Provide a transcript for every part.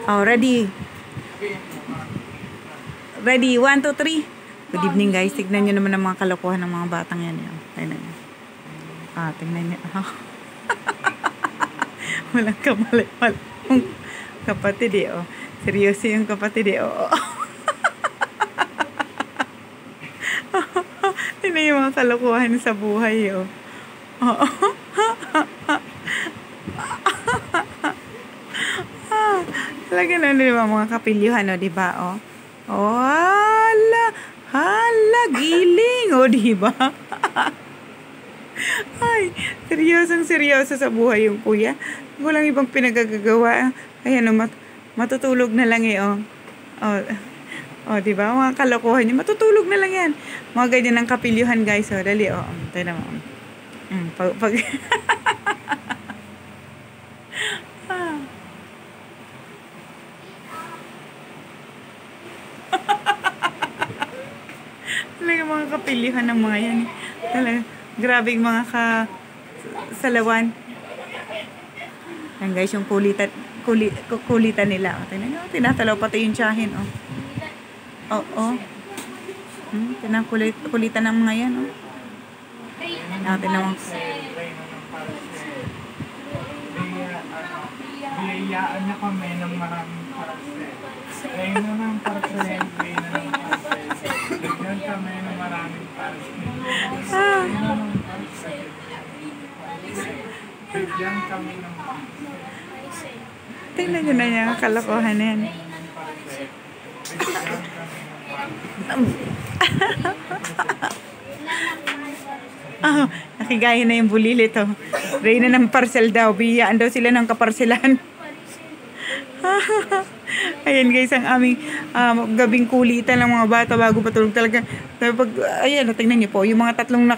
Oh, ready. Ready, 1, 2, 3. Good evening guys. Tignan nyo naman ang mga kalokohan ng mga batang yan. Tignan nyo. Tignan nyo. Walang kamali-mali. Kapatid eh. Oh. Seryoso yung kapatid eh. Oh. Tignan yung mga kalokohan sa buhay. Oh. Talaga na diba mga kapilyuhan, o diba, o? Oh, hala, giling, o diba? Ay, seryoso sa buhay yung kuya. Walang ibang pinagagagawa. Ayan, o, matutulog na lang eh, o. O, diba, mga kalokohan niya, matutulog na lang yan. Mga ganyan ng kapilyuhan, guys, o, dali, o. Tayo naman, pag talaga mga kapilihan ng mga yan. Talaga, grabe yung mga salawan. Yan guys, yung kulitan nila. O, tingnan nyo, tinatalaw pati yung tiyahin. O. Kulitan ng mga yan. O. Tingnan mo. Biyayaan na kami ng maraming parcel. Kaya na ng parcel, kaya na ng parcel. Bigyan kami ng maraming parcel. Kaya na ng parcel. Bigyan kami ng parcel. Tingnan nyo na niya, kalokohan na yan. Nakigaya na yung bulilit, oh. Reyna ng parcel daw. Biyaan daw sila ng kaparselan. Ayan guys, ang aming gabing kulitan ng mga bata bago patulog talaga. Ayan, tingnan niyo po, yung mga tatlong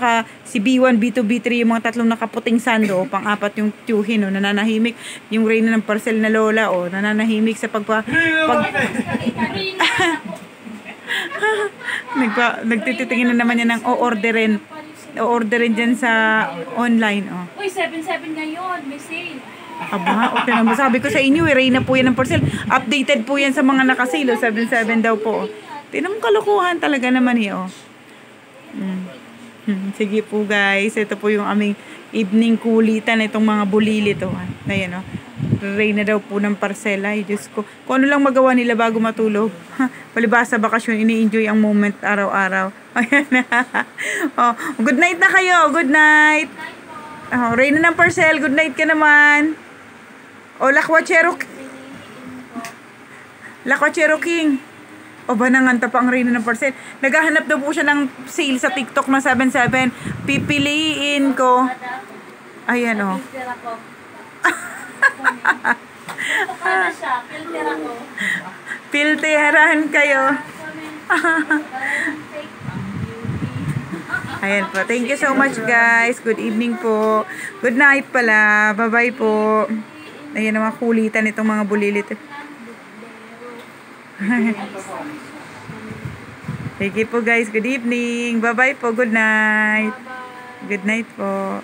si B1, B2, B3, yung mga tatlong nakaputing sando, pang-apat yung tiyuhin, nananahimik. Yung Reyna ng parcel na lola, nananahimik sa nagtititingin na naman yan ng o-orderin dyan sa online. Uy, 7-7 ngayon, may sale. Aba, okay naman. Sabi ko sa inyo, Reyna po yan ng parcel. Updated po yan sa mga nakasilo. 7-7 daw po. Tinang kalokohan talaga naman eh. Sige po guys. Ito po yung aming evening kulitan. Itong mga bulilit. Ayan, Reyna daw po ng parcel. Ay, Diyos ko. Kung ano lang magawa nila bago matulog. Palibasa bakasyon, ini-enjoy ang moment araw-araw. Ayan na. Good night na kayo. Good night. Reyna ng parcel. Good night ka naman. Lakwachero King. Ba nanganta pa ang Reyna ng parcel. Naghahanap daw po siya ng sale sa TikTok na 7-7. Pipiliin ko. Ayan, Pilterahan kayo. Ayan po. Thank you so much guys. Good evening po. Good night pala. Bye-bye po. Ayan ang mga kulitan itong mga bulilit. Thank you po guys. Good evening. Bye-bye po. Good night. Good night po.